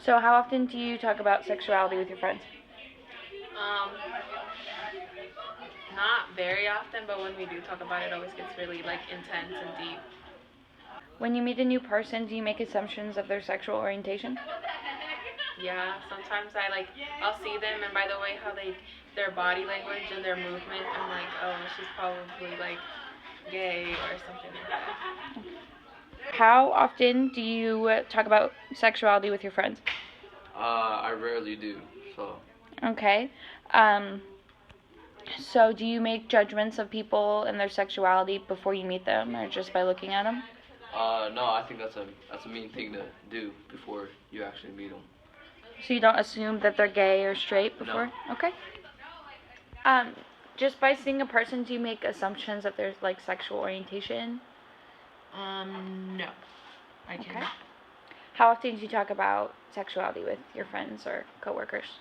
So how often do you talk about sexuality with your friends? Um, Not very often, but when we do talk about it, it always gets really intense and deep. When you meet a new person, do you make assumptions of their sexual orientation? Yeah, sometimes I'll see them, and by the way how their body language and their movement, I'm like, oh, she's probably gay or something like that. How often do you talk about sexuality with your friends? I rarely do. So Okay. Um, so do you make judgments of people and their sexuality before you meet them, or just by looking at them? no, I think that's a mean thing to do before you actually meet them. So you don't assume that they're gay or straight before? No. Okay. Um, just by seeing a person, do you make assumptions of their sexual orientation? No, I Okay. can't. How often do you talk about sexuality with your friends or coworkers?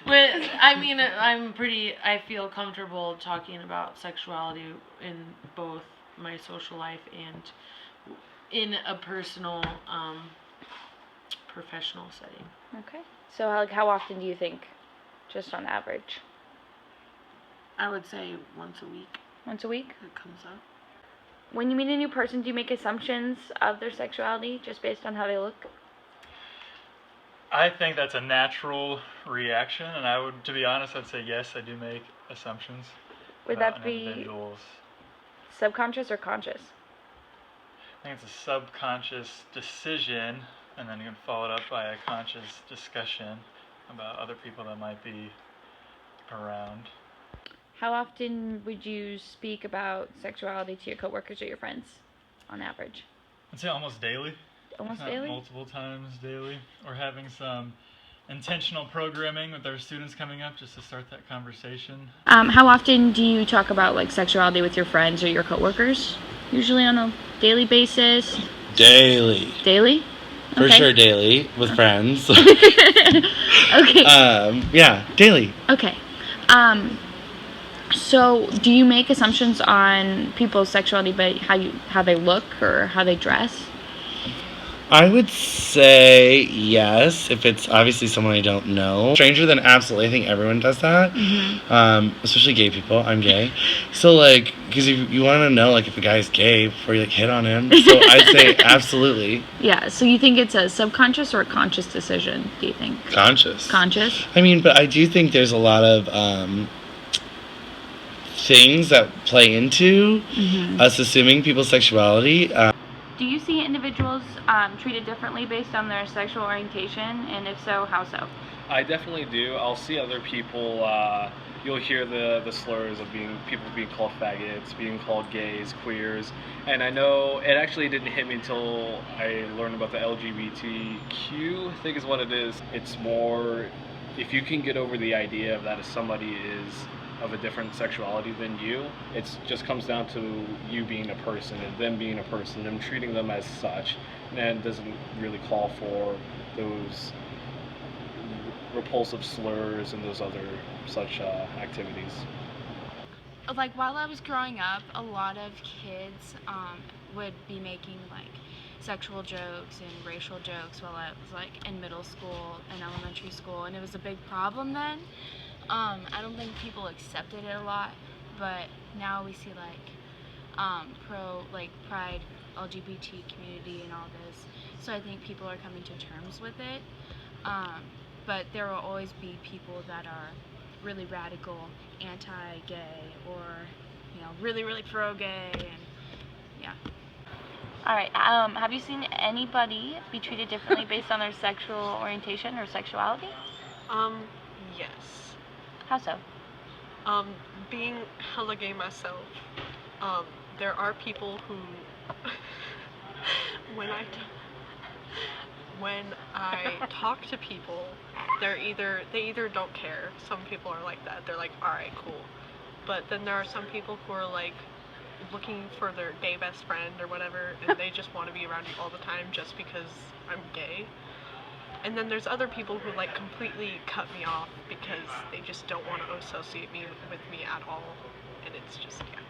But I feel comfortable talking about sexuality in both my social life and in a personal, professional setting. Okay. So how often do you think, just on average? I would say once a week Once a week? it comes up. When you meet a new person, do you make assumptions of their sexuality just based on how they look? I think that's a natural reaction, and to be honest, I'd say yes, I do make assumptions Would about that an be individual's. subconscious or conscious? I think it's a subconscious decision, and then you can follow it up by a conscious discussion about other people that might be around. How often would you speak about sexuality to your coworkers or your friends, on average? I'd say almost daily. Almost Not daily? multiple times daily. Or having some intentional programming with our students coming up just to start that conversation. How often do you talk about sexuality with your friends or your coworkers? Usually on a daily basis? Daily. Daily? For Okay. sure, daily with friends. Okay. Yeah, daily. Okay. So do you make assumptions on people's sexuality by how they look or how they dress? I would say yes, if it's obviously someone I don't know. Stranger than absolutely. I think everyone does that. Mm-hmm. Especially gay people. I'm gay. So, because you want to know, if a guy's gay before you, hit on him. So, I'd say absolutely. Yeah, so you think it's a subconscious or a conscious decision, do you think? Conscious. Conscious? I mean, but I do think there's a lot of things that play into us assuming people's sexuality. Do you see individuals treated differently based on their sexual orientation, and if so, how so? I definitely do. I'll see other people. You'll hear the slurs of people being called faggots, being called gays, queers, and I know it actually didn't hit me until I learned about the LGBTQ. I think is what it is. It's more if you can get over the idea of that if somebody is of a different sexuality than you, it just comes down to you being a person and them being a person, them treating them as such, and doesn't really call for those repulsive slurs and those other such activities. While I was growing up, a lot of kids would be making sexual jokes and racial jokes while I was in middle school and elementary school, and it was a big problem then. I don't think people accepted it a lot, but now we see pride, LGBT community and all this, so I think people are coming to terms with it. But there will always be people that are really radical, anti-gay, or really, really pro-gay, and yeah. All right. Have you seen anybody be treated differently based on their sexual orientation or sexuality? Yes. How so? Being hella gay myself, there are people who, when I talk to people, they either don't care. Some people are like that. They're like, all right, cool. But then there are some people who are looking for their gay best friend or whatever, and they just want to be around me all the time just because I'm gay. And then there's other people who completely cut me off because they just don't want to associate with me at all, and it's just, yeah.